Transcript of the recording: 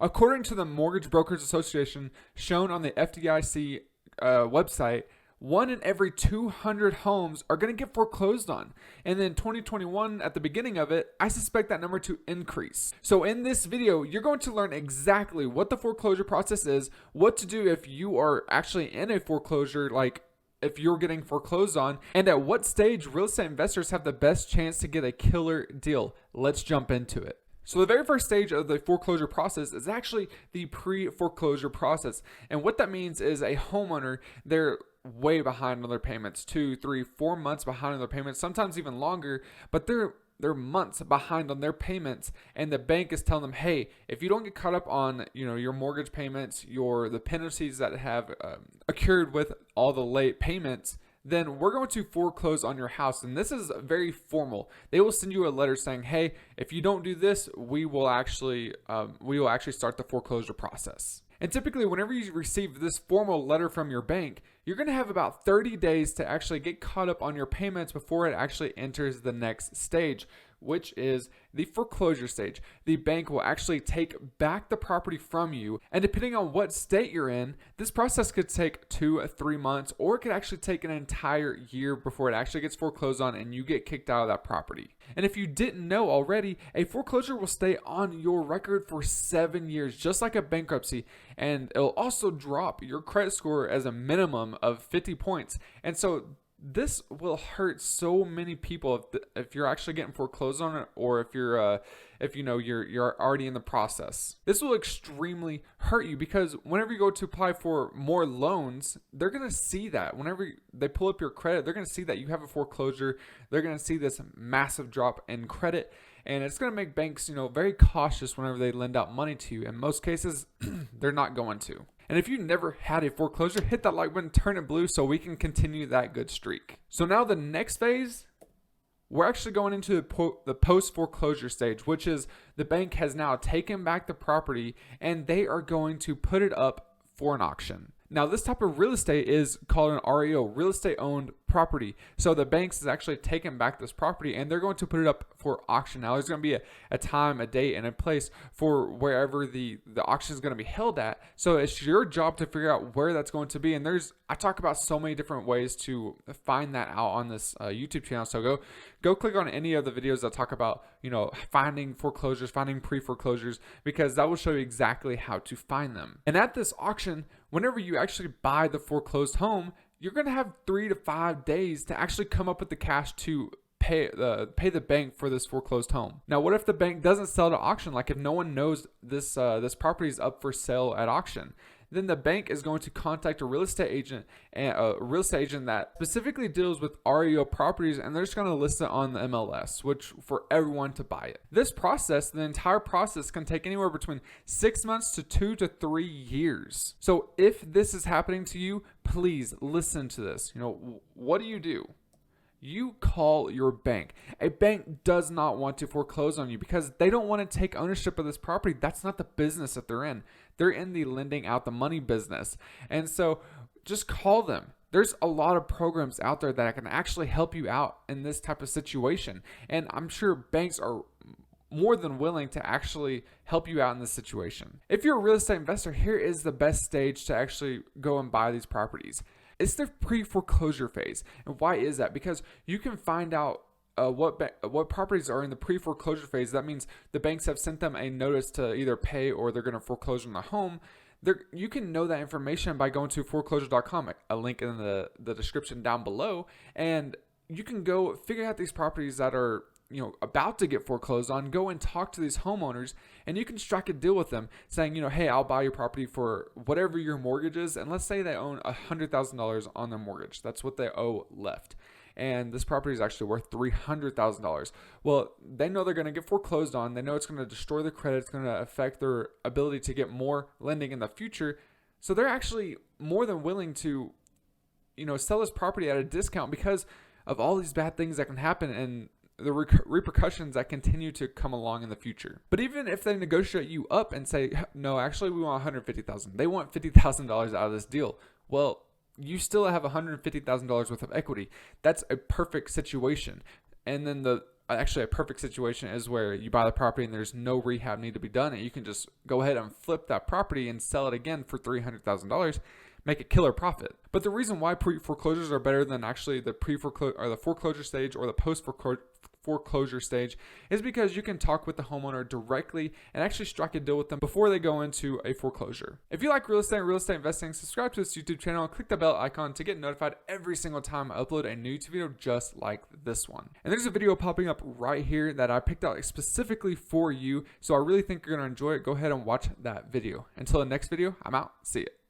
According to the Mortgage Brokers Association shown on the FDIC website, 1 in every 200 homes are going to get foreclosed on. And then 2021, at the beginning of it, I suspect that number to increase. So in this video, you're going to learn exactly what the foreclosure process is, what to do if you are actually in a foreclosure, like if you're getting foreclosed on, and at what stage real estate investors have the best chance to get a killer deal. Let's jump into it. So the very first stage of the foreclosure process is actually the pre-foreclosure process. And what that means is a homeowner, they're way behind on their payments, 2, 3, 4 months behind on their payments, sometimes even longer, but they're months behind on their payments, and the bank is telling them, hey, if you don't get caught up on your mortgage payments, the penalties that have occurred with all the late payments, then we're going to foreclose on your house. And this is very formal. They will send you a letter saying, hey, if you don't do this, we will actually start the foreclosure process. And typically, whenever you receive this formal letter from your bank, you're going to have about 30 days to actually get caught up on your payments before it actually enters the next stage, which is the foreclosure stage. The bank will actually take back the property from you, and depending on what state you're in, this process could take 2 or 3 months, or it could actually take an entire year before it actually gets foreclosed on and you get kicked out of that property. And if you didn't know already, a foreclosure will stay on your record for 7 years, just like a bankruptcy, and it'll also drop your credit score as a minimum of 50 points. And so this will hurt so many people if you're actually getting foreclosed on it, or if you're already in the process. This will extremely hurt you, because whenever you go to apply for more loans, they're going to see that. Whenever they pull up your credit, they're going to see that you have a foreclosure. They're going to see this massive drop in credit, and it's going to make banks, very cautious whenever they lend out money to you. In most cases, they're not going to. And if you never had a foreclosure, hit that like button, turn it blue so we can continue that good streak. So now the next phase, we're actually going into the post-foreclosure stage, which is the bank has now taken back the property and they are going to put it up for an auction. Now, this type of real estate is called an REO, real estate owned property. So the banks is actually taking back this property and they're going to put it up for auction. Now, there's going to be a time, a date, and a place for wherever the auction is going to be held at. So it's your job to figure out where that's going to be. And I talk about so many different ways to find that out on this YouTube channel. So go click on any of the videos that talk about, finding foreclosures, finding pre-foreclosures, because that will show you exactly how to find them. And at this auction, whenever you actually buy the foreclosed home, you're going to have 3 to 5 days to actually come up with the cash to pay the bank for this foreclosed home. Now, what if the bank doesn't sell to auction? Like if no one knows this property is up for sale at auction, then the bank is going to contact a real estate agent that specifically deals with REO properties, and they're just going to list it on the MLS, which for everyone to buy it. This process, the entire process, can take anywhere between 6 months to 2 to 3 years. So if this is happening to you, please listen to this. What do? You call your bank. A bank does not want to foreclose on you because they don't want to take ownership of this property. That's not the business that they're in. They're in the lending out the money business. And so just call them. There's a lot of programs out there that can actually help you out in this type of situation. And I'm sure banks are more than willing to actually help you out in this situation. If you're a real estate investor, here is the best stage to actually go and buy these properties. It's the pre-foreclosure phase. And why is that? Because you can find out what properties are in the pre-foreclosure phase. That means the banks have sent them a notice to either pay or they're going to foreclose on the home. You can know that information by going to foreclosure.com, a link in the description down below, and you can go figure out these properties that are about to get foreclosed on. Go and talk to these homeowners, and you can strike a deal with them saying, hey, I'll buy your property for whatever your mortgage is. And let's say they own $100,000 on their mortgage. That's what they owe left. And this property is actually worth $300,000. Well, they know they're going to get foreclosed on. They know it's going to destroy their credit. It's going to affect their ability to get more lending in the future. So they're actually more than willing to, sell this property at a discount because of all these bad things that can happen and the repercussions that continue to come along in the future. But even if they negotiate you up and say, no, actually we want $150,000, they want $50,000 out of this deal. Well, you still have $150,000 worth of equity. That's a perfect situation. And then the actually a perfect situation is where you buy the property and there's no rehab need to be done, and you can just go ahead and flip that property and sell it again for $300,000, make a killer profit. But the reason why pre-foreclosures are better than actually the pre-foreclosure or the foreclosure stage or the post-foreclosure stage is because you can talk with the homeowner directly and actually strike a deal with them before they go into a foreclosure. If you like real estate and real estate investing, subscribe to this YouTube channel and click the bell icon to get notified every single time I upload a new YouTube video just like this one. And there's a video popping up right here that I picked out specifically for you, so I really think you're going to enjoy it. Go ahead and watch that video. Until the next video, I'm out. See ya.